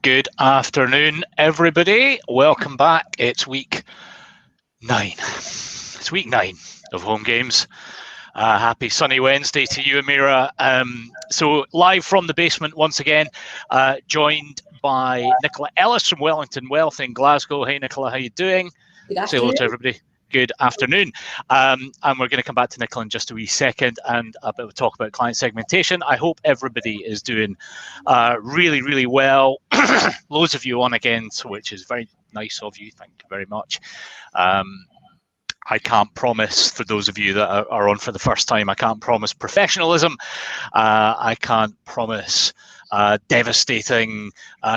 Good afternoon, everybody. Welcome back. It's week 9. It's week 9 of Home Games. Happy sunny Wednesday to you, Amira. So live from the basement once again, joined by Nicola Ellis from Wellington Wealth in Glasgow. Hey, Nicola, how you doing? Good afternoon. Say hello to everybody. Good afternoon. And we're going to come back to Nicola in just a wee second and a bit of talk about client segmentation. I hope everybody is doing really, really well. Loads of you on again, which is very nice of you. Thank you very much. I can't promise, for those of you that are on for the first time, I can't promise professionalism. I can't promise devastating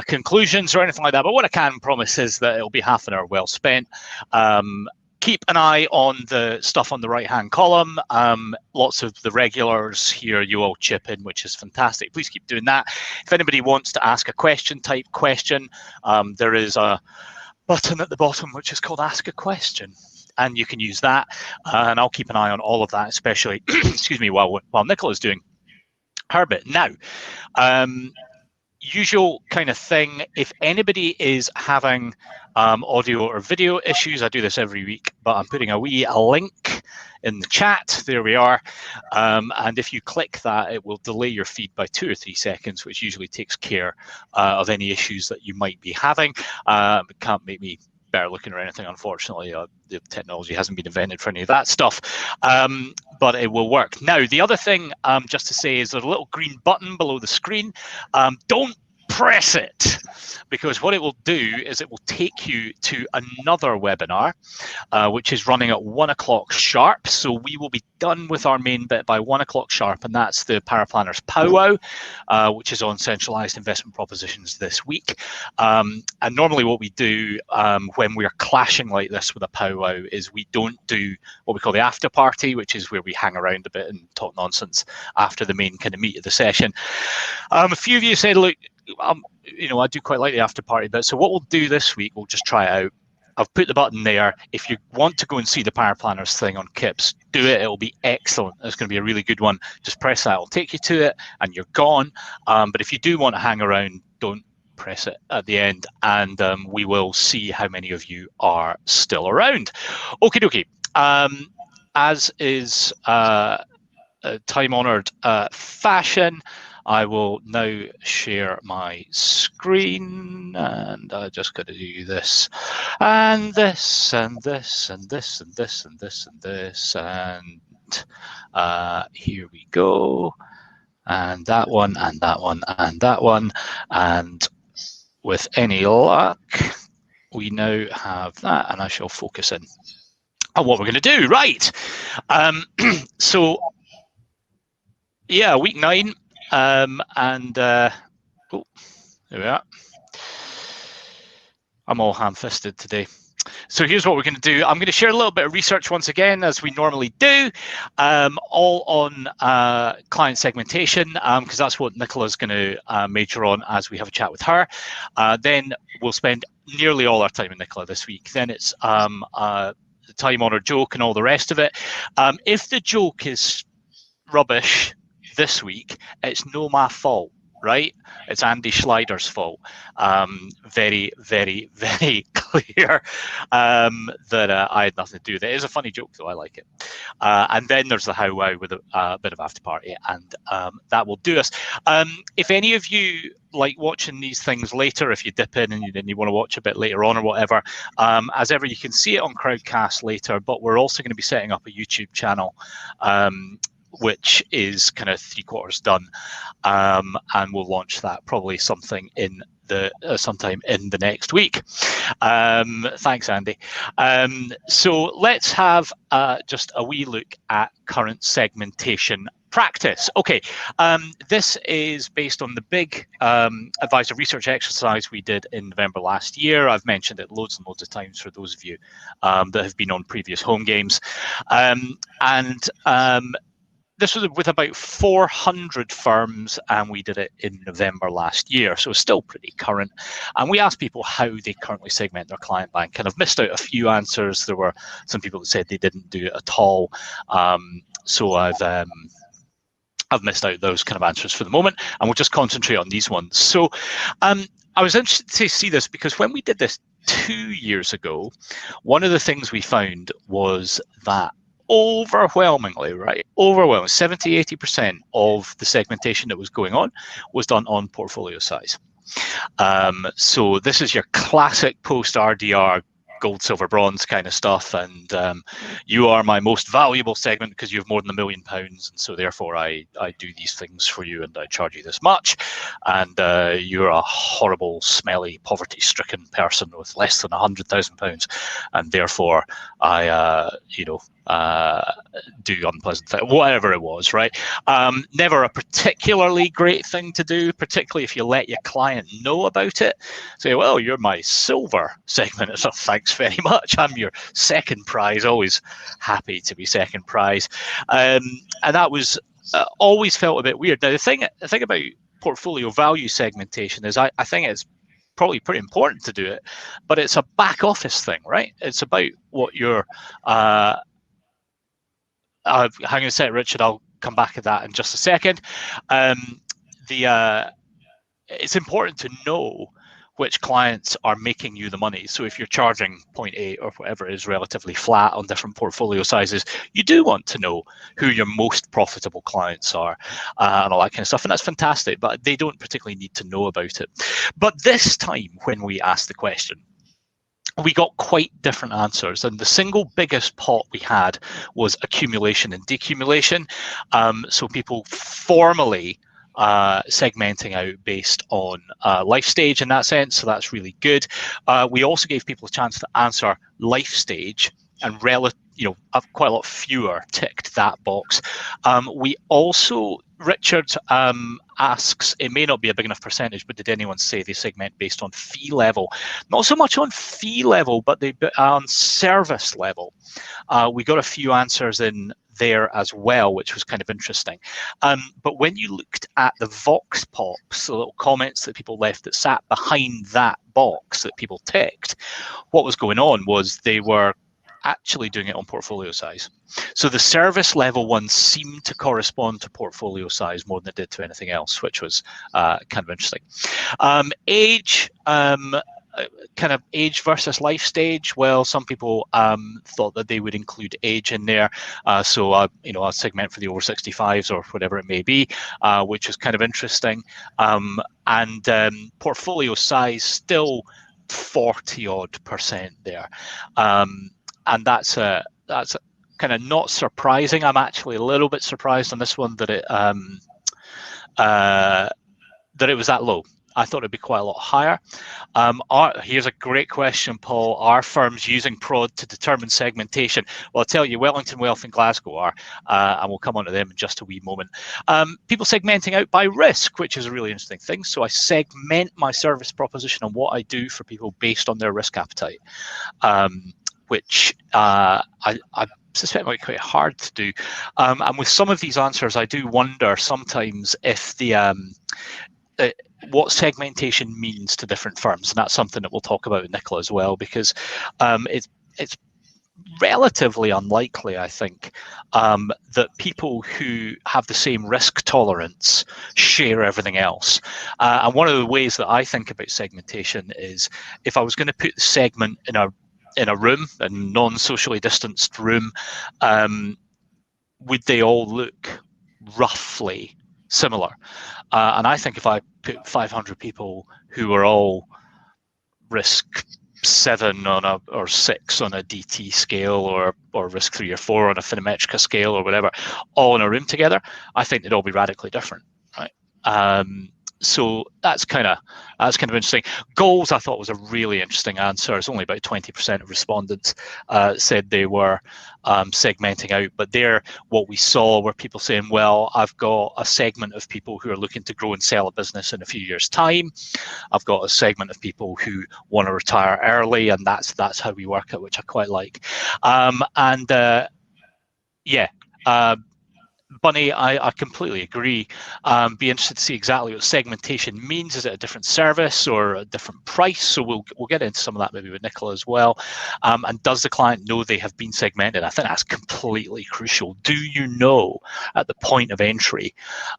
conclusions or anything like that. But what I can promise is that it'll be half an hour well spent. Keep an eye on the stuff on the right-hand column. Lots of the regulars here, you all chip in, which is fantastic. Please keep doing that. If anybody wants to ask a question, type question. There is a button at the bottom which is called Ask a Question, and you can use that. And I'll keep an eye on all of that, especially, excuse me, while Nicola's doing her bit. Now, usual kind of thing, if anybody is having audio or video issues, I do this every week, but I'm putting a wee link in the chat. There we are. And if you click that, it will delay your feed by 2 or 3 seconds, which usually takes care of any issues that you might be having. It can't make me better looking or anything, unfortunately. The technology hasn't been invented for any of that stuff, but it will work. Now, the other thing, just to say, is there's a little green button below the screen. Don't press it, because what it will do is it will take you to another webinar, which is running at 1 o'clock sharp. So we will be done with our main bit by 1 o'clock sharp, and that's the Paraplanners Powwow, which is on centralized investment propositions this week. And normally what we do when we're clashing like this with a powwow is we don't do what we call the after party, which is where we hang around a bit and talk nonsense after the main kind of meat of the session. A few of you said, look, I do quite like the after party bit. So what we'll do this week, we'll just try it out. I've put the button there. If you want to go and see the Paraplanners thing on Kips, do it. It'll be excellent. It's going to be a really good one. Just press that. It'll take you to it and you're gone. But if you do want to hang around, don't press it at the end, and we will see how many of you are still around. Okie dokie. As is time-honoured fashion, I will now share my screen, and I just got to do this and this and this and this and this and this and this, and here we go, and that one and that one and that one, and with any luck we now have that, and I shall focus in on what we're going to do. Right. So yeah, week 9. And there we are. I'm all ham-fisted today. So here's what we're going to do. I'm going to share a little bit of research once again, as we normally do, all on client segmentation, because that's what Nicola's going to major on as we have a chat with her. Then we'll spend nearly all our time with Nicola this week. Then it's the time-honoured joke and all the rest of it. If the joke is rubbish this week, it's no my fault, right? It's Andy Schleider's fault. Very, very, very clear that I had nothing to do with it. It is a funny joke, though. I like it. And then there's the how wow with a bit of after party, and that will do us. If any of you like watching these things later, if you dip in and you want to watch a bit later on or whatever, as ever, you can see it on Crowdcast later, but we're also going to be setting up a YouTube channel, which is kind of 3/4 done, and we'll launch that probably sometime in the next week. Thanks, Andy. So let's have just a wee look at current segmentation practice. Okay, this is based on the big advisor research exercise we did in November last year. I've mentioned it loads and loads of times for those of you that have been on previous home games, this was with about 400 firms, and we did it in November last year, so still pretty current. And we asked people how they currently segment their client bank, and I've missed out a few answers. There were some people that said they didn't do it at all, so I've missed out those kind of answers for the moment, and we'll just concentrate on these ones. So I was interested to see this because when we did this 2 years ago, one of the things we found was that overwhelmingly, 70, 80% of the segmentation that was going on was done on portfolio size. So this is your classic post RDR gold, silver, bronze kind of stuff, and you are my most valuable segment because you have more than £1 million, and so therefore I do these things for you and I charge you this much, and you're a horrible, smelly, poverty-stricken person with less than £100,000, and therefore I do unpleasant things, whatever it was, right? Never a particularly great thing to do, particularly if you let your client know about it. Say, well, you're my silver segment. So thanks very much. I'm your second prize. Always happy to be second prize. And that was always felt a bit weird. Now, the thing about portfolio value segmentation is I think it's probably pretty important to do it, but it's a back office thing, right? It's about what your hang on a sec, Richard. I'll come back to that in just a second. It's important to know which clients are making you the money. So if you're charging 0.8 or whatever is relatively flat on different portfolio sizes, you do want to know who your most profitable clients are and all that kind of stuff. And that's fantastic, but they don't particularly need to know about it. But this time when we asked the question, we got quite different answers, and the single biggest pot we had was accumulation and decumulation. So people formally segmenting out based on life stage in that sense, so that's really good. We also gave people a chance to answer life stage, and quite a lot fewer ticked that box. We also, Richard asks, it may not be a big enough percentage, but did anyone say they segment based on fee level? Not so much on fee level, but on service level. We got a few answers in there as well, which was kind of interesting. But when you looked at the vox pops, the little comments that people left that sat behind that box that people ticked, what was going on was they were actually doing it on portfolio size. So the service level ones seemed to correspond to portfolio size more than it did to anything else, which was kind of interesting. Age, kind of age versus life stage. Well, some people thought that they would include age in there. So a segment for the over 65s or whatever it may be, which is kind of interesting. And portfolio size still 40-odd% there. And that's kind of not surprising. I'm actually a little bit surprised on this one that it was that low. I thought it'd be quite a lot higher. Here's a great question, Paul. Are firms using prod to determine segmentation? Well, I'll tell you, Wellington Wealth and Glasgow are, and we'll come on to them in just a wee moment. People segmenting out by risk, which is a really interesting thing. So I segment my service proposition on what I do for people based on their risk appetite, which I suspect might be quite hard to do. And with some of these answers, I do wonder sometimes if what segmentation means to different firms, and that's something that we'll talk about with Nicola as well, because it's relatively unlikely, I think, that people who have the same risk tolerance share everything else. And one of the ways that I think about segmentation is if I was going to put the segment in a room, a non-socially distanced room, would they all look roughly similar? And I think if I put 500 people who are all risk 7 or 6 on a DT scale, or risk 3 or 4 on a Phonometrica scale or whatever, all in a room together, I think they'd all be radically different, right? So that's kind of interesting. Goals, I thought, was a really interesting answer. It's only about 20% of respondents said they were segmenting out, but there, what we saw were people saying, well, I've got a segment of people who are looking to grow and sell a business in a few years' time. I've got a segment of people who want to retire early, and that's how we work it, which I quite like. Bunny, I completely agree. Be interested to see exactly what segmentation means. Is it a different service or a different price? So we'll get into some of that maybe with Nicola as well. And does the client know they have been segmented? I think that's completely crucial. Do you know at the point of entry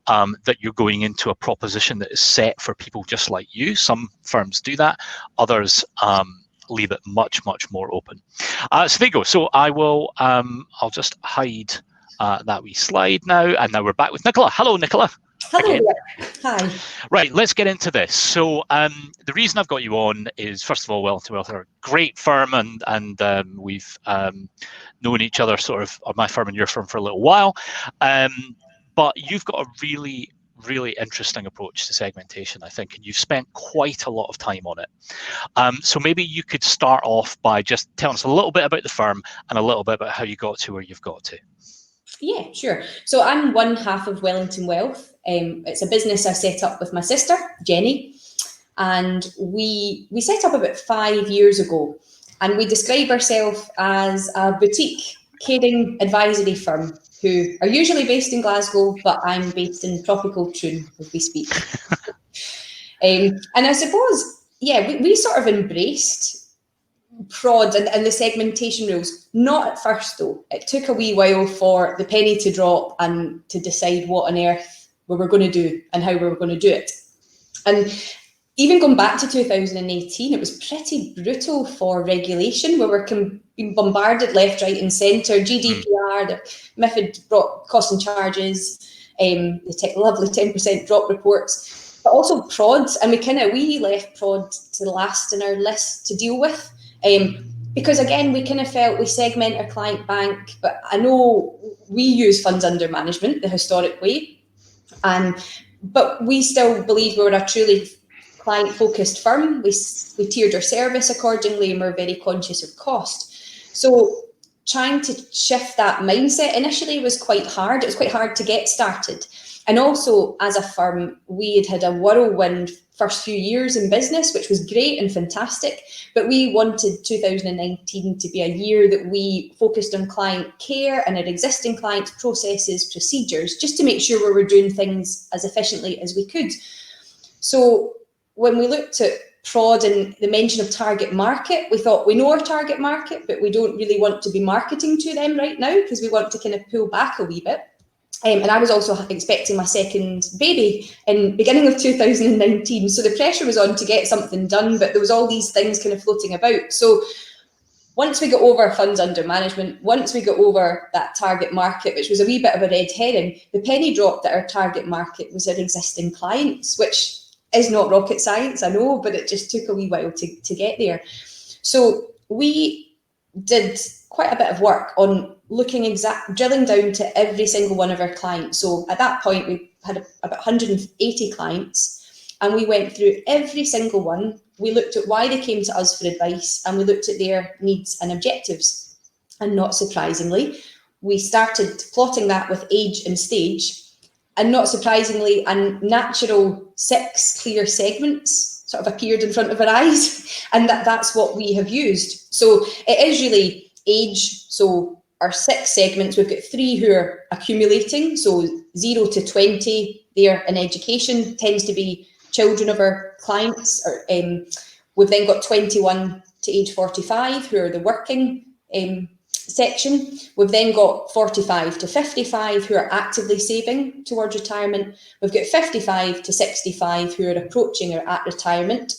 that you're going into a proposition that is set for people just like you? Some firms do that. Others leave it much more open. So there you go. So I'll just hide that wee slide now, and now we're back with Nicola. Hello, Nicola. Hello there. Hi. Right, let's get into this. So the reason I've got you on is, first of all, Wellington Wealth are a great firm, and we've known each other, sort of, my firm and your firm, for a little while. But you've got a really interesting approach to segmentation, I think, and you've spent quite a lot of time on it. So maybe you could start off by just telling us a little bit about the firm and a little bit about how you got to where you've got to. Yeah, sure. So I'm one half of Wellington Wealth. It's a business I set up with my sister, Jenny, and we set up about 5 years ago, and we describe ourselves as a boutique caring advisory firm who are usually based in Glasgow, but I'm based in tropical Troon as we speak. And I suppose, yeah, we sort of embraced prod and the segmentation rules. Not at first, though. It took a wee while for the penny to drop and to decide what on earth we were going to do and how we were going to do it. And even going back to 2018, it was pretty brutal for regulation. We were being bombarded left, right and centre. GDPR, the MiFID brought costs and charges, the lovely 10% drop reports, but also prods. And we left prod to last in our list to deal with. Because again, we kind of felt we segment our client bank, but I know we use funds under management the historic way, but we still believe we were a truly client-focused firm. We tiered our service accordingly, and we're very conscious of cost. So trying to shift that mindset initially was quite hard. It was quite hard to get started. And also, as a firm, we had a whirlwind first few years in business, which was great and fantastic. But we wanted 2019 to be a year that we focused on client care and our existing clients' processes, procedures, just to make sure we were doing things as efficiently as we could. So when we looked at prod and the mention of target market, we thought we know our target market, but we don't really want to be marketing to them right now because we want to kind of pull back a wee bit. And I was also expecting my second baby in beginning of 2019. So the pressure was on to get something done, but there was all these things kind of floating about. So once we got over funds under management, once we got over that target market, which was a wee bit of a red herring, the penny dropped that our target market was our existing clients, which is not rocket science, I know, but it just took a wee while to get there. So we did quite a bit of work on drilling down to every single one of our clients. So at that point, we had about 180 clients, and we went through every single one. We looked at why they came to us for advice, and we looked at their needs and objectives. And not surprisingly, we started plotting that with age and stage. And not surprisingly, a natural 6 clear segments sort of appeared in front of our eyes, and that's what we have used. So it is really age. So our 6 segments, we've got 3 who are accumulating, so 0 to 20, they're in education, tends to be children of our clients. We've then got 21 to age 45, who are the working section. We've then got 45 to 55 who are actively saving towards retirement. We've got 55 to 65 who are approaching or at retirement.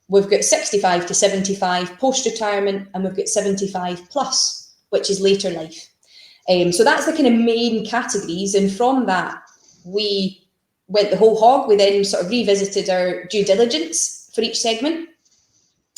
We've got 65 to 75 post-retirement, and we've got 75 plus, which is later life. So that's the kind of main categories. And from that, we went the whole hog. We then sort of revisited our due diligence for each segment.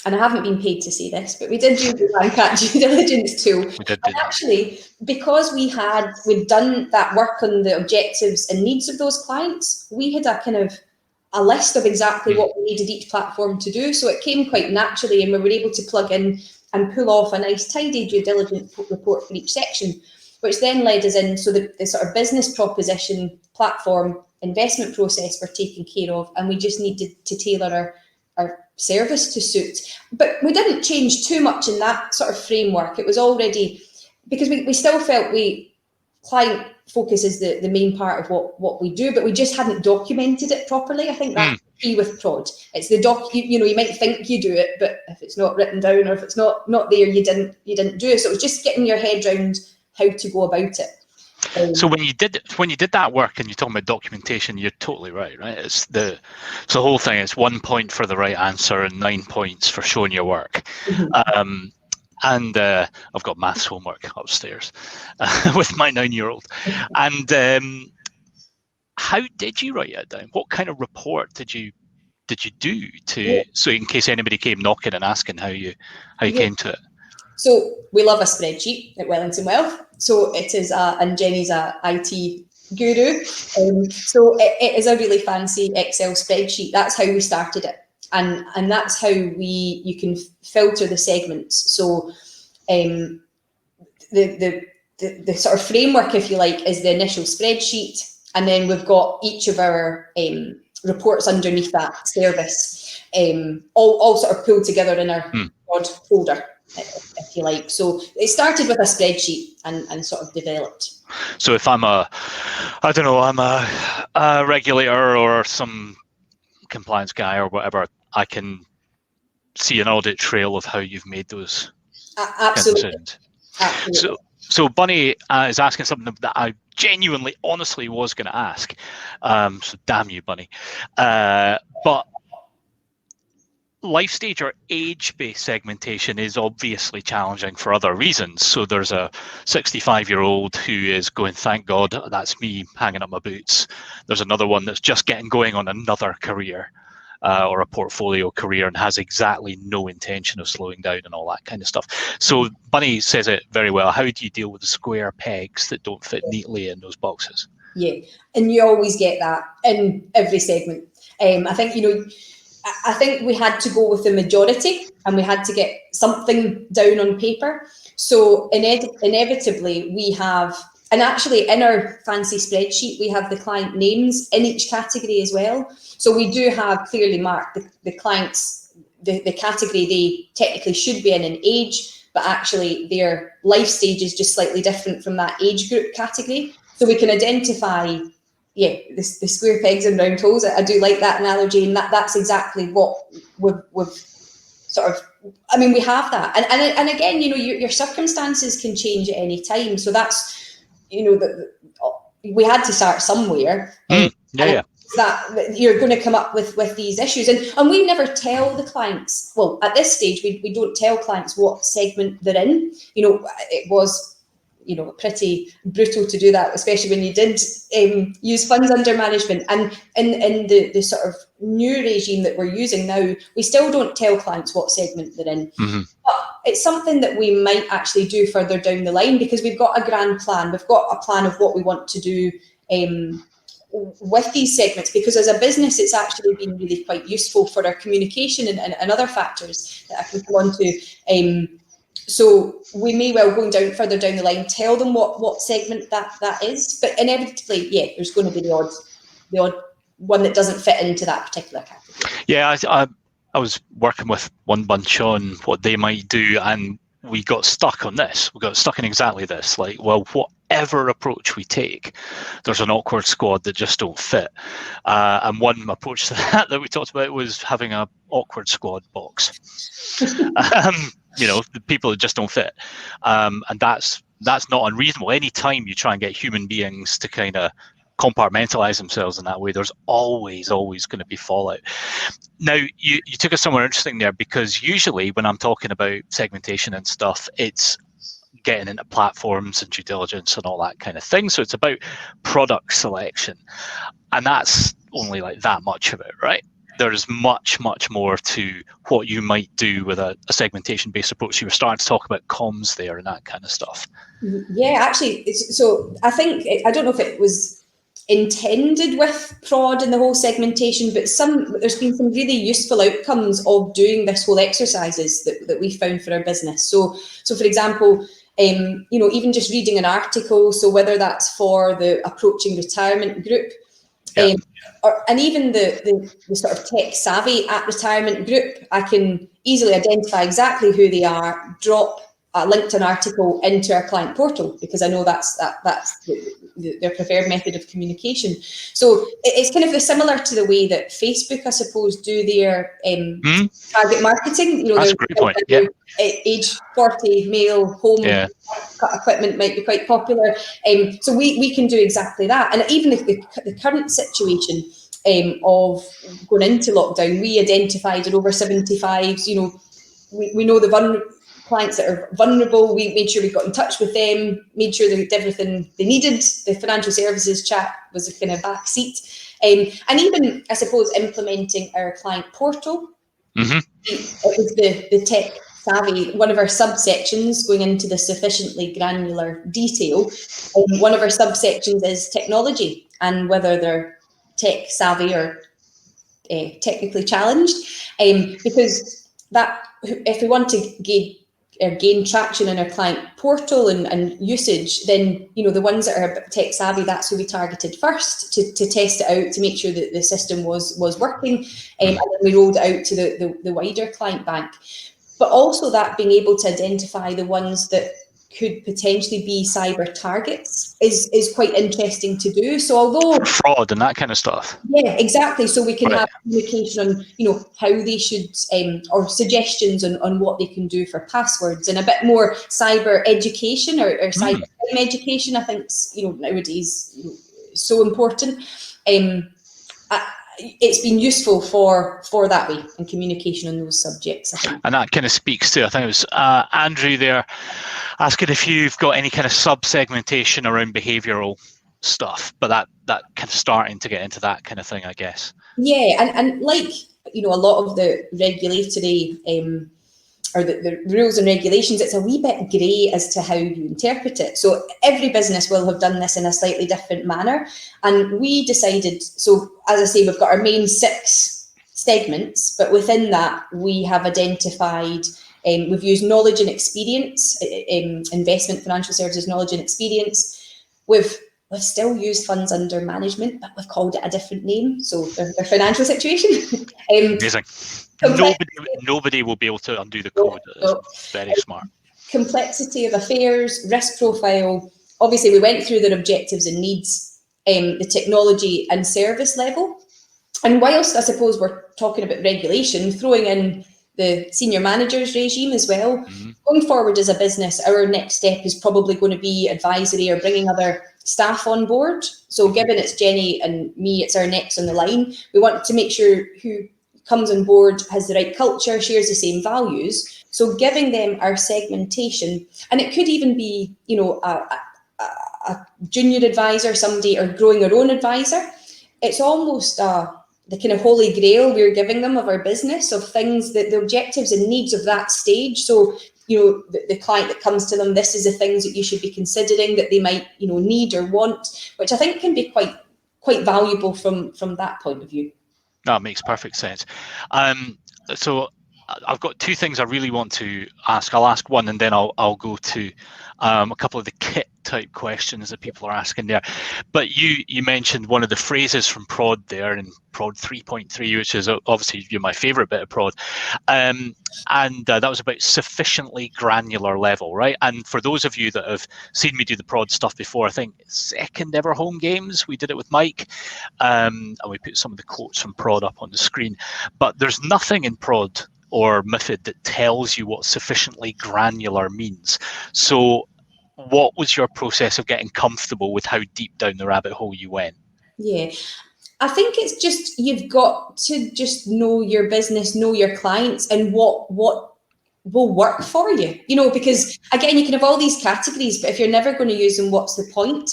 And I haven't been paid to say this, but we did do the Landcat due diligence tool. We did do and actually, because we'd done that work on the objectives and needs of those clients, we had a list of exactly what we needed each platform to do. So it came quite naturally, and we were able to plug in and pull off a nice tidy due diligence report for each section, which then led us in. So the sort of business proposition, platform, investment process were taken care of, and we just needed to tailor our service to suit. But we didn't change too much in that sort of framework. It was already, because we still felt client focus is the main part of what we do, but we just hadn't documented it properly. I think that's key with prod. It's the you might think you do it, but if it's not written down or if it's not there, you didn't do it. So it was just getting your head around how to go about it. So when you did that work, and you're talking about documentation, you're totally right. It's the whole thing. It's 1 point for the right answer and 9 points for showing your work. And I've got maths homework upstairs with my 9-year-old. And how did you write it down? What kind of report did you do so in case anybody came knocking and asking how you came to it? So we love a spreadsheet at Wellington Wealth. So it is, and Jenny's a IT guru. So it is a really fancy Excel spreadsheet. That's how we started it. And that's how you can filter the segments. So the sort of framework, if you like, is the initial spreadsheet. And then we've got each of our reports underneath that service, all sort of pulled together in our broad folder, if you like. So it started with a spreadsheet and sort of developed. So if I'm a regulator or some compliance guy or whatever, I can see an audit trail of how you've made those absolutely. Absolutely. So Bunny is asking something that I genuinely, honestly was going to ask. So damn you, Bunny. But life stage or age-based segmentation is obviously challenging for other reasons. So there's a 65-year-old who is going, thank God, that's me hanging up my boots. There's another one that's just getting going on another career or a portfolio career and has exactly no intention of slowing down and all that kind of stuff. So Bunny says it very well. How do you deal with the square pegs that don't fit neatly in those boxes? Yeah, and you always get that in every segment. I think, I think we had to go with the majority and we had to get something down on paper. So inevitably we have, and actually in our fancy spreadsheet, we have the client names in each category as well. So we do have clearly marked the clients, the category they technically should be in age, but actually their life stage is just slightly different from that age group category. So we can identify, the square pegs and round holes. I do like that analogy, and that's exactly what we've sort of, we have that. And again, your circumstances can change at any time. So that's, we had to start somewhere. That you're going to come up with these issues. And we never tell the clients, well, at this stage, we don't tell clients what segment they're in. It was, pretty brutal to do that, especially when you did use funds under management. And in the sort of new regime that we're using now, we still don't tell clients what segment they're in. But it's something that we might actually do further down the line, because we've got a grand plan. We've got a plan of what we want to do with these segments, because as a business, it's actually been really quite useful for our communication and other factors that I can come on to. So we may well, going further down the line, tell them what segment that is, but inevitably, there's going to be the odd one that doesn't fit into that particular category. Yeah, I was working with one bunch on what they might do, and we got stuck on this. We got stuck in exactly this. Like, well, whatever approach we take, there's an awkward squad that just don't fit. And one approach to that we talked about was having an awkward squad box. The people that just don't fit. And that's not unreasonable. Anytime you try and get human beings to kind of compartmentalize themselves in that way, there's always going to be fallout. Now, you took us somewhere interesting there, because usually when I'm talking about segmentation and stuff, it's getting into platforms and due diligence and all that kind of thing. So it's about product selection. And that's only like that much of it, right? There's much more to what you might do with a segmentation-based approach. You were starting to talk about comms there and that kind of stuff. Yeah, actually, so I think, I don't know if it was intended with prod and the whole segmentation, but there's been some really useful outcomes of doing this whole exercises that we found for our business. So for example, even just reading an article, so whether that's for the approaching retirement group, and even the sort of tech savvy at retirement group, I can easily identify exactly who they are, drop linked an article into our client portal, because I know that's their preferred method of communication. So it's kind of similar to the way that Facebook, I suppose, do their target marketing. That's a great point. Yeah. Age 40 male home equipment might be quite popular. So we can do exactly that. And even if the current situation of going into lockdown, we identified an over 75s, we know the clients that are vulnerable. We made sure we got in touch with them, made sure they had everything they needed. The financial services chat was a kind of back seat. And even, I suppose, implementing our client portal. It was the tech savvy, one of our subsections, going into the sufficiently granular detail. One of our subsections is technology, and whether they're tech savvy or technically challenged, because that, if we want to gain traction in our client portal and usage, then the ones that are tech savvy, that's who we targeted first to test it out, to make sure that the system was working, and then we rolled it out to the wider client bank. But also that being able to identify the ones that could potentially be cyber targets is quite interesting to do. So although fraud and that kind of stuff. Yeah, exactly. So we can have communication on, how they should, or suggestions on what they can do for passwords, and a bit more cyber education or cyber crime education. I think nowadays so important. It's been useful for that way, and communication on those subjects, I think. And that kind of speaks to, I think it was Andrew there asking if you've got any kind of sub-segmentation around behavioural stuff, but that kind of starting to get into that kind of thing, I guess. Yeah, and like, a lot of the regulatory or the rules and regulations, it's a wee bit grey as to how you interpret it. So every business will have done this in a slightly different manner. And we decided, so as I say, we've got our main 6 segments, but within that we have identified, we've used knowledge and experience, investment, financial services, knowledge and experience. We've still used funds under management, but we've called it a different name. So their financial situation. Amazing. Nobody will be able to undo the code. It's very smart. Complexity of affairs, risk profile. Obviously, we went through their objectives and needs, the technology and service level. And whilst I suppose we're talking about regulation, throwing in the senior managers regime as well. Going forward as a business, our next step is probably going to be advisory or bringing other staff on board. So given it's Jenny and me, it's our next on the line. We want to make sure who comes on board has the right culture, shares the same values. So giving them our segmentation, and it could even be, a junior advisor, somebody, or growing our own advisor. It's almost the kind of holy grail we're giving them of our business, of things that the objectives and needs of that stage. So, the client that comes to them, this is the things that you should be considering that they might, need or want, which I think can be quite valuable from that point of view. That makes perfect sense. So I've got 2 things I really want to ask. I'll ask one, and then I'll go to a couple of the kit type questions that people are asking there. But you mentioned one of the phrases from Prod there, in Prod 3.3, which is obviously my favourite bit of Prod, and that was about sufficiently granular level, right? And for those of you that have seen me do the Prod stuff before, I think second ever home games, we did it with Mike, and we put some of the quotes from Prod up on the screen. But there's nothing in Prod or MiFID that tells you what sufficiently granular means. So what was your process of getting comfortable with how deep down the rabbit hole you went? Yeah, I think it's just, you've got to just know your business, know your clients, and what will work for you, because again, you can have all these categories, but if you're never going to use them, what's the point?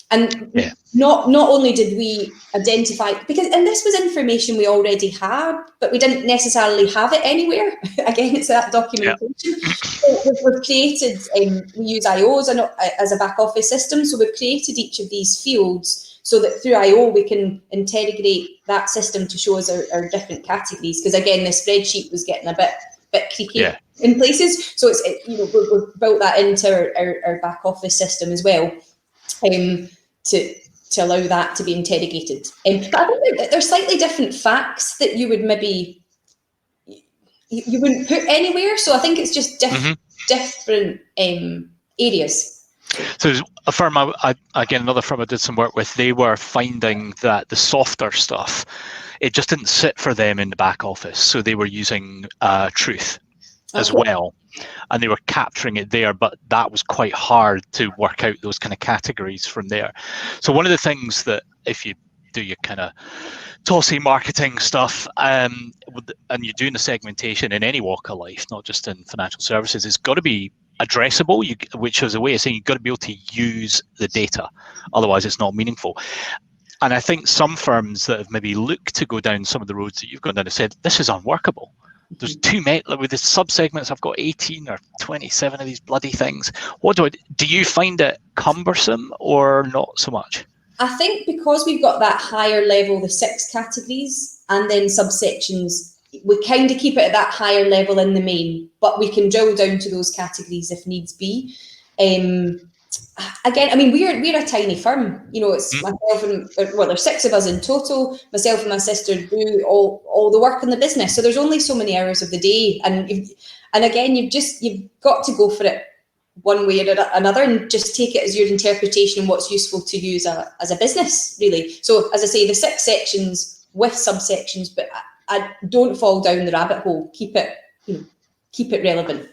And not only did we identify, and this was information we already had, but we didn't necessarily have it anywhere. Again, it's that documentation. So we've created, we use IO as a back office system. So we've created each of these fields so that through IO we can interrogate that system to show us our different categories. Because again, the spreadsheet was getting a bit creaky in places. So we've built that into our back office system as well. To allow that to be interrogated. But I think there's slightly different facts that you would maybe, you wouldn't put anywhere. So I think it's just different areas. So a firm, again, another firm I did some work with, they were finding that the softer stuff, it just didn't sit for them in the back office. So they were using Truth as well, and they were capturing it there, but that was quite hard to work out those kind of categories from there. So one of the things that, if you do your kind of tossy marketing stuff, and you're doing the segmentation in any walk of life, not just in financial services, it's got to be addressable, which is a way of saying you've got to be able to use the data, otherwise it's not meaningful. And I think some firms that have maybe looked to go down some of the roads that you've gone down have said, this is unworkable. There's too many, with the sub-segments, I've got 18 or 27 of these bloody things. Do you find it cumbersome or not so much? I think because we've got that higher level, the 6 categories, and then subsections, we kind of keep it at that higher level in the main, but we can drill down to those categories if needs be. Again, I mean, we're a tiny firm. It's myself and, well, there's 6 of us in total. Myself and my sister do all the work in the business. So there's only so many hours of the day, and again, you've got to go for it one way or another, and just take it as your interpretation and what's useful to use as a business, really. So as I say, the 6 sections with subsections, but I don't fall down the rabbit hole. Keep it relevant.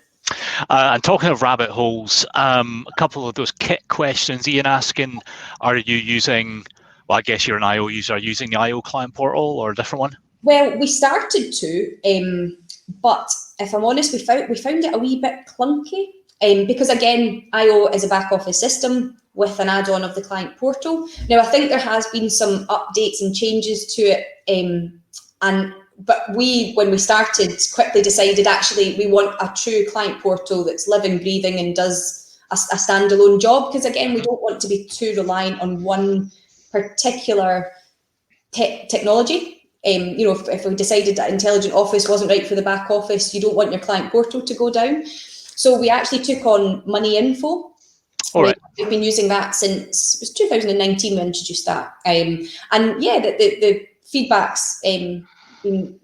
And talking of rabbit holes, a couple of those kit questions. Ian asking, are you using, well, I guess you're an IO user, using the IO client portal or a different one? Well, we started to, but if I'm honest, we found it a wee bit clunky, because again, IO is a back office system with an add-on of the client portal. Now, I think there has been some updates and changes to it, but when we started, quickly decided actually we want a true client portal that's living, breathing, and does a standalone job. Because again, we don't want to be too reliant on one particular technology. If we decided that Intelligent Office wasn't right for the back office, you don't want your client portal to go down. So we actually took on Money Info. All right. We've been using that since it was 2019 we introduced that. And yeah, the feedback's been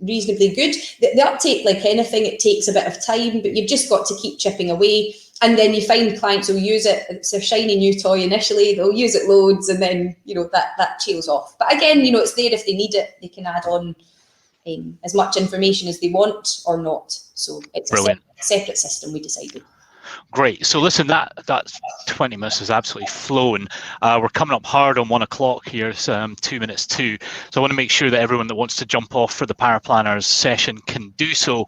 reasonably good. The uptake, like anything, it takes a bit of time, but you've just got to keep chipping away. And then you find clients will use it. It's a shiny new toy initially. They'll use it loads, and then that tails off. But again, it's there if they need it. They can add on as much information as they want or not. So it's a separate system, we decided. Great. So listen, that 20 minutes has absolutely flown. We're coming up hard on 1 o'clock here. It's 2 minutes to. So I want to make sure that everyone that wants to jump off for the Paraplanners session can do so.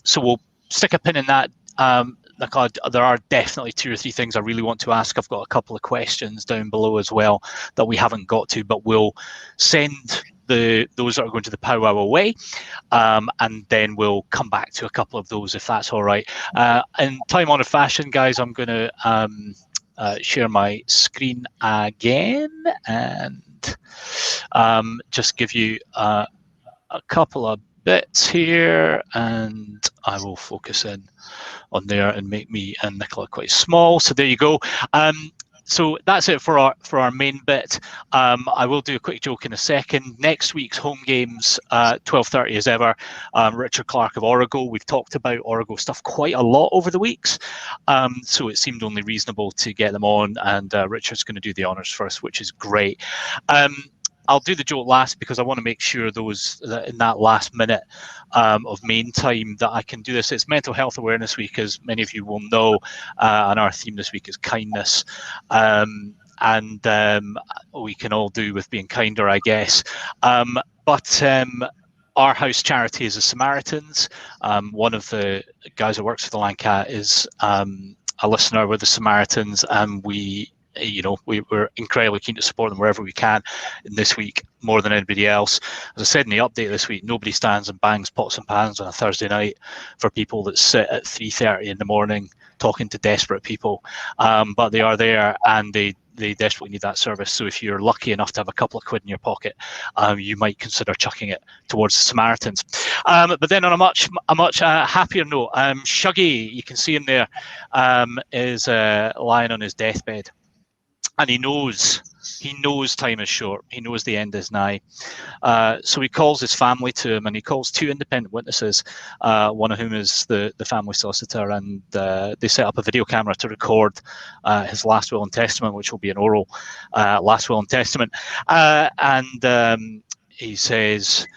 So we'll stick a pin in that. There are definitely 2 or 3 things I really want to ask. I've got a couple of questions down below as well that we haven't got to, but we'll send those that are going to the powwow away, and then we'll come back to a couple of those if that's all right. In time-honored fashion, guys, I'm going to share my screen again and just give you a couple of bits here, and I will focus in on there and make me and Nicola quite small. So there you go. So that's it for our main bit. I will do a quick joke in a second. Next week's home games, 12:30 as ever. Richard Clark of Origo. We've talked about Origo stuff quite a lot over the weeks, so it seemed only reasonable to get them on. And Richard's going to do the honours first, which is great. I'll do the joke last because I want to make sure those in that last minute of main time that I can do this. It's Mental Health Awareness Week, as many of you will know, and our theme this week is kindness. And we can all do with being kinder, I guess. But our house charity is the Samaritans. One of the guys who works for the Landcat is a listener with the Samaritans, and we're incredibly keen to support them wherever we can. And this week, more than anybody else, as I said in the update this week, nobody stands and bangs pots and pans on a Thursday night for people that sit at 3:30 in the morning talking to desperate people. But they are there, and they desperately need that service. So if you're lucky enough to have a couple of quid in your pocket, you might consider chucking it towards the Samaritans. But then on a much happier note, Shuggy, you can see him there, is lying on his deathbed. And he knows He knows time is short. He knows the end is nigh. So he calls his family to him, and he calls two independent witnesses, one of whom is the family solicitor, and they set up a video camera to record his last will and testament, which will be an oral last will and testament. And he says,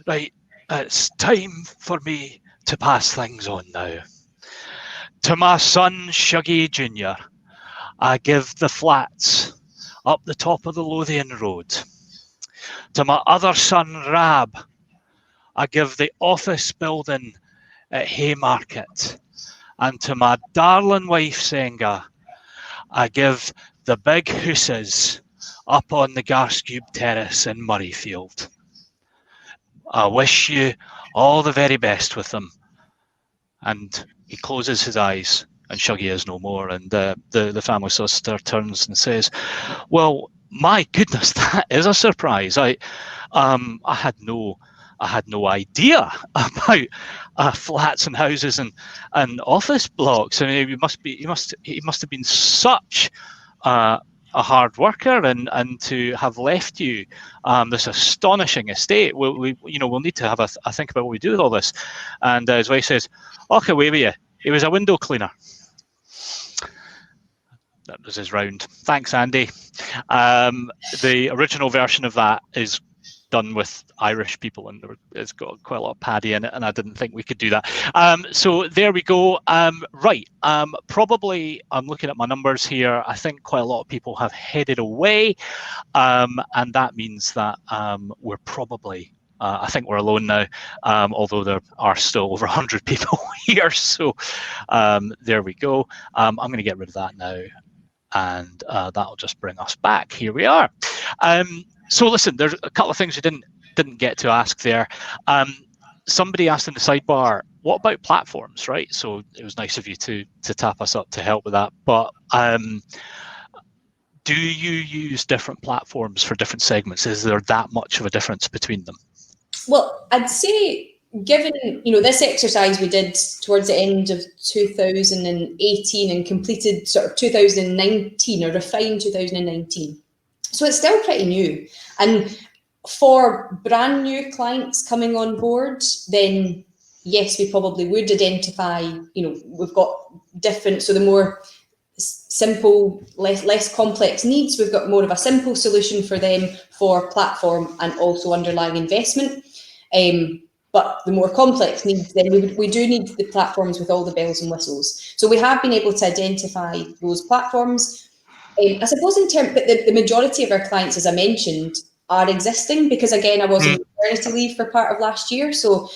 right, it's time for me to pass things on now. To my son, Shuggy Jr., I give the flats up the top of the Lothian Road. To my other son, Rab, I give the office building at Haymarket. And to my darling wife, Senga, I give the big hooses up on the Garscube Terrace in Murrayfield. I wish you all the very best with them. And he closes his eyes, and Shuggy is no more. And the family solicitor turns and says, well, my goodness, that is a surprise. I had no idea about flats and houses and office blocks. I mean, he must have been such a hard worker, and to have left you this astonishing estate. We'll need to have a think about what we do with all this. And his wife says, "Okay, away with you. He was a window cleaner." That was his round. Thanks, Andy. The original version of that is done with Irish people, and it's got quite a lot of paddy in it, and I didn't think we could do that. So there we go. Right. Probably, I'm looking at my numbers here. I think quite a lot of people have headed away, and that means that we're probably, I think we're alone now, although there are still over 100 people here. So there we go. I'm going to get rid of that now, and that'll just bring us back. Here we are. So listen, there's a couple of things we didn't get to ask there. Somebody asked in the sidebar, what about platforms, right? So it was nice of you to tap us up to help with that. But do you use different platforms for different segments? Is there that much of a difference between them? Well, I'd say, given this exercise we did towards the end of 2018 and completed sort of 2019, or refined 2019. So it's still pretty new. And for brand new clients coming on board, then yes, we probably would identify, we've got different, so the more simple, less complex needs, we've got more of a simple solution for them for platform and also underlying investment. But the more complex needs, then we do need the platforms with all the bells and whistles. So we have been able to identify those platforms. I suppose but the majority of our clients, as I mentioned, are existing, because again, I was on maternity leave for part of last year. So,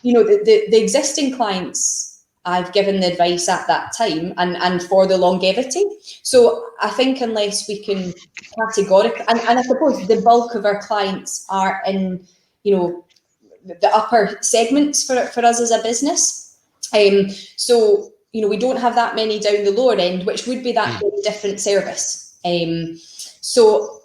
the existing clients, I've given the advice at that time and for the longevity. So I think unless we can categorically, and I suppose the bulk of our clients are in, the upper segments for us as a business. So, we don't have that many down the lower end, which would be that very different service. So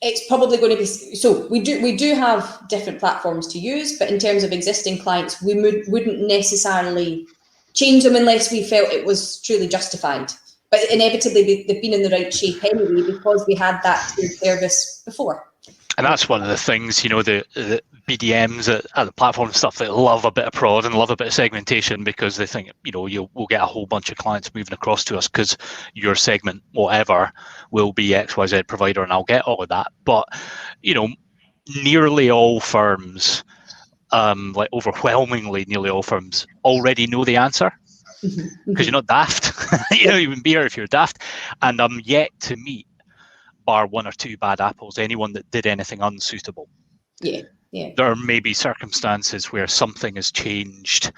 it's probably going to be, so we do have different platforms to use, but in terms of existing clients, we wouldn't necessarily change them unless we felt it was truly justified. But inevitably, they've been in the right shape anyway, because we had that service before. And that's one of the things, the BDMs at the platform and stuff, that love a bit of prod and love a bit of segmentation, because they think, we'll get a whole bunch of clients moving across to us because your segment, whatever, will be XYZ provider, and I'll get all of that. But, nearly all firms, like overwhelmingly nearly all firms, already know the answer, because you're not daft. You wouldn't be here if you're daft. And I'm yet to meet, bar one or two bad apples, anyone that did anything unsuitable. Yeah. There may be circumstances where something has changed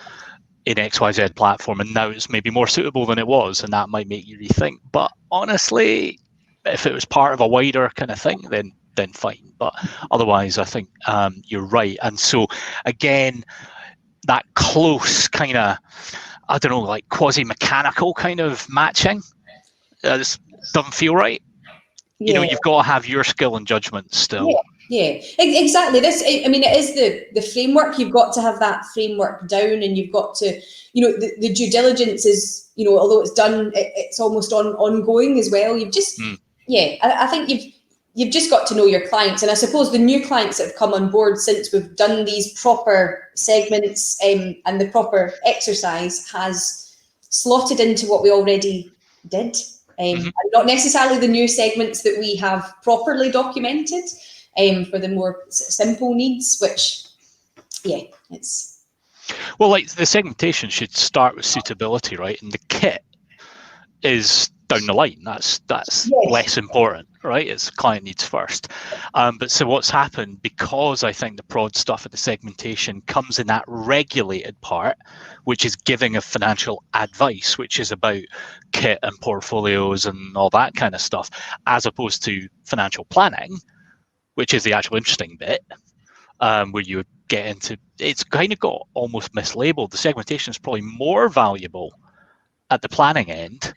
in XYZ platform, and now it's maybe more suitable than it was, and that might make you rethink. But honestly, if it was part of a wider kind of thing, then fine. But otherwise, I think you're right. And so again, that close kind of, I don't know, like quasi-mechanical kind of matching, this doesn't feel right. You've got to have your skill and judgment still. Yeah, exactly. It is the framework. You've got to have that framework down, and you've got to, the due diligence is, although it's done, it's almost ongoing as well. You've just, I think you've just got to know your clients. And I suppose the new clients that have come on board since we've done these proper segments and the proper exercise has slotted into what we already did. And not necessarily the new segments that we have properly documented for the more simple needs, which, yeah, it's... Well, like the segmentation should start with suitability, right? And the kit is down the line. That's yes. Less important, right? It's client needs first. But so what's happened, because I think the prod stuff at the segmentation comes in that regulated part, which is giving of financial advice, which is about kit and portfolios and all that kind of stuff, as opposed to financial planning, which is the actual interesting bit, where you would get into, it's kind of got almost mislabeled. The segmentation is probably more valuable at the planning end,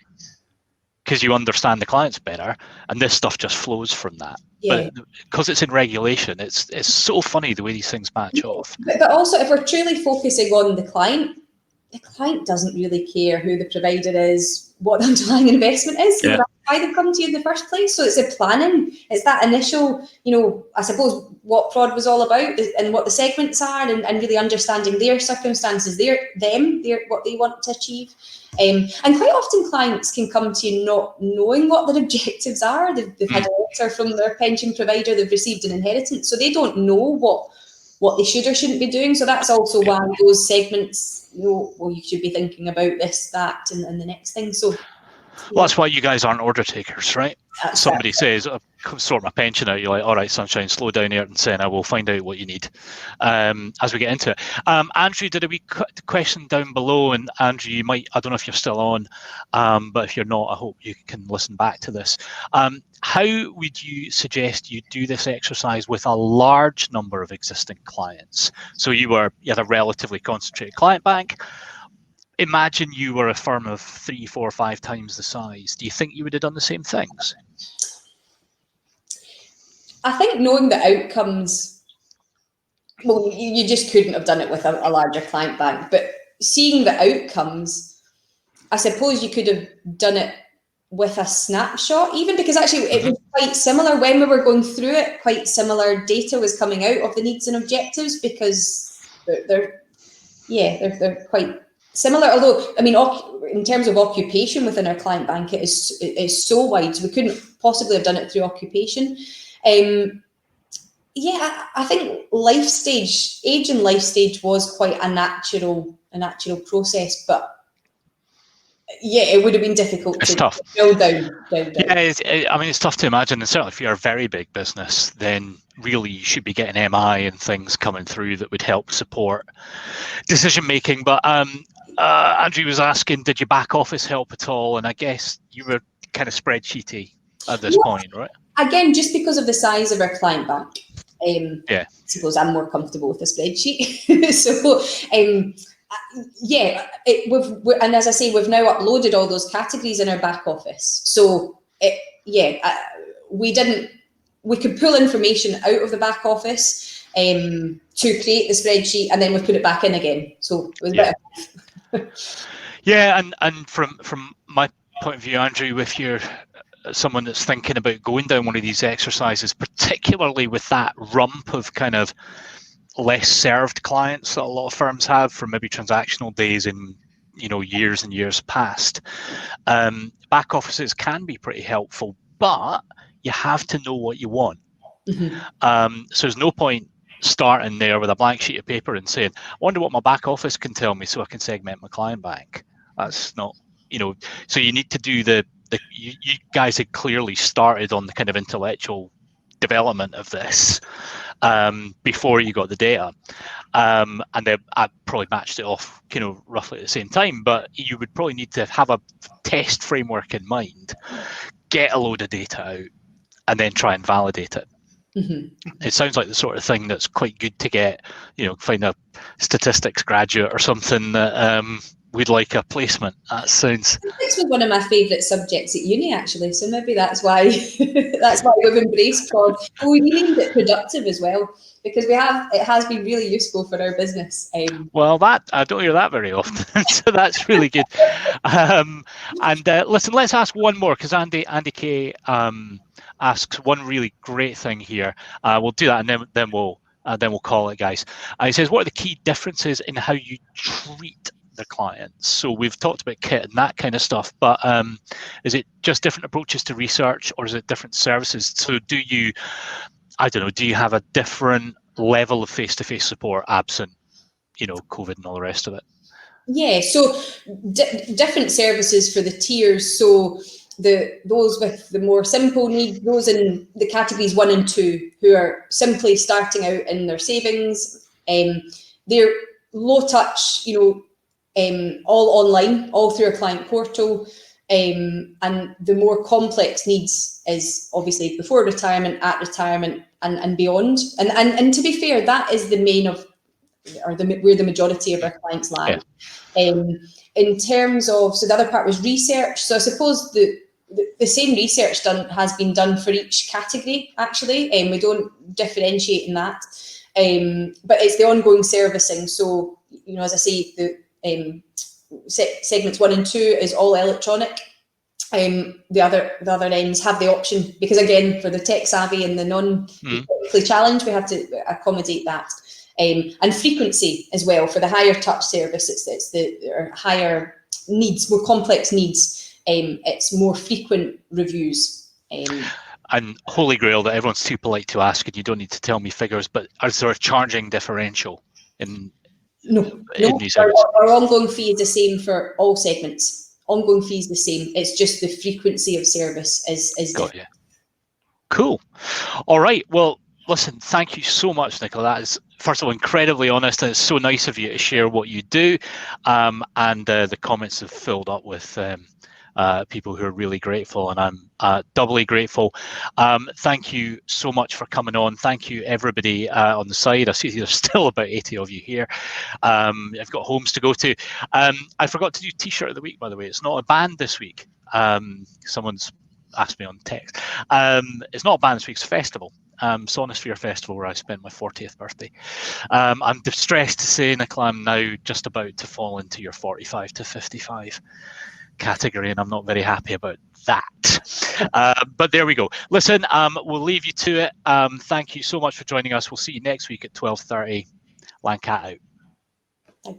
because you understand the clients better, and this stuff just flows from that. Yeah. But because it's in regulation, it's so funny the way these things match off. But also, if we're truly focusing on the client doesn't really care who the provider is, what the underlying investment is. Yeah. That's why they've come to you in the first place. So it's a planning. It's that initial, I suppose what prod was all about and what the segments are, and really understanding their circumstances, what they want to achieve. And quite often clients can come to you not knowing what their objectives are. They've had a letter from their pension provider, they've received an inheritance, so they don't know what they should or shouldn't be doing. So that's also why those segments, well, you should be thinking about this, that, and the next thing. So, well, that's why you guys aren't order takers, right? Somebody says, sort my pension out, you're like, all right, sunshine, slow down here, and saying, I will find out what you need as we get into it. Andrew did a wee question down below, and Andrew, you might, I don't know if you're still on, but if you're not, I hope you can listen back to this. How would you suggest you do this exercise with a large number of existing clients? So you had a relatively concentrated client bank. Imagine you were a firm of 3, 4, 5 times the size. Do you think you would have done the same things? I think knowing the outcomes, well, you just couldn't have done it with a larger client bank, but seeing the outcomes, I suppose you could have done it with a snapshot, even, because actually it was quite similar when we were going through it. Quite similar data was coming out of the needs and objectives, because they're quite similar. Although, I mean, in terms of occupation within our client bank, it is so wide, so we couldn't possibly have done it through occupation. I think age and life stage was quite a natural process, but yeah, it would have been difficult. It's tough. Go down. Yeah, it's tough to imagine, and certainly if you're a very big business, then really you should be getting MI and things coming through that would help support decision making. But Andrew was asking, did your back office help at all? And I guess you were kind of spreadsheety at this point, right? Again, just because of the size of our client bank, I suppose I'm more comfortable with a spreadsheet. So, and as I say, we've now uploaded all those categories in our back office. So, we could pull information out of the back office to create the spreadsheet, and then we put it back in again. So it was better. Yeah, and from my point of view, Andrew, if you're someone that's thinking about going down one of these exercises, particularly with that rump of kind of less served clients that a lot of firms have from maybe transactional days in years and years past, back offices can be pretty helpful, but you have to know what you want. So there's no point starting there with a blank sheet of paper and saying, I wonder what my back office can tell me so I can segment my client bank. That's not, so you need to do you guys had clearly started on the kind of intellectual development of this before you got the data, and then I probably matched it off roughly at the same time, but you would probably need to have a test framework in mind, get a load of data out, and then try and validate it. It sounds like the sort of thing that's quite good to get, find a statistics graduate or something that we'd like a placement. That sounds. This was one of my favourite subjects at uni, actually. So maybe that's why we've embraced prod. We named it productive as well, because it has been really useful for our business. Well, that I don't hear that very often, so that's really good. And listen, let's ask one more, because Andy K asks one really great thing here. We'll do that, and then we'll call it, guys. He says, what are the key differences in how you treat the clients? So we've talked about kit and that kind of stuff, but is it just different approaches to research, or is it different services? So do you have a different level of face-to-face support absent, COVID and all the rest of it? Yeah, so different services for the tiers. So those with the more simple needs, those in the categories 1 and 2, who are simply starting out in their savings, they're low touch, all online, all through a client portal. And the more complex needs is obviously before retirement, at retirement, and beyond. And to be fair, that is the main of, or where the majority of our clients lie. Yeah. In terms of, so the other part was research. So I suppose the same research has been done for each category, actually, and we don't differentiate in that. But it's the ongoing servicing. So, as I say, the segments 1 and 2 is all electronic. The other ends have the option, because again, for the tech savvy and the non-technically challenged, we have to accommodate that. And frequency as well for the higher touch service. It's the higher needs, more complex needs. It's more frequent reviews. And holy grail that everyone's too polite to ask, and you don't need to tell me figures, but is there a charging differential in these areas? Our ongoing fee is the same for all segments. Ongoing fee is the same. It's just the frequency of service is got you. Cool. All right. Well, listen, thank you so much, Nicola. That is, first of all, incredibly honest, and it's so nice of you to share what you do. And the comments have filled up with people who are really grateful, and I'm doubly grateful. Thank you so much for coming on. Thank you, everybody on the side. I see there's still about 80 of you here. I've got homes to go to. I forgot to do T-shirt of the week, by the way. It's not a band this week. Someone's asked me on text. It's not a band this week, it's a festival. Sonosphere Festival, where I spent my 40th birthday. I'm distressed to say, Nicola, I'm now just about to fall into your 45 to 55 category, and I'm not very happy about that. But there we go. Listen, we'll leave you to it. Thank you so much for joining us. We'll see you next week at 12:30. Lancat out.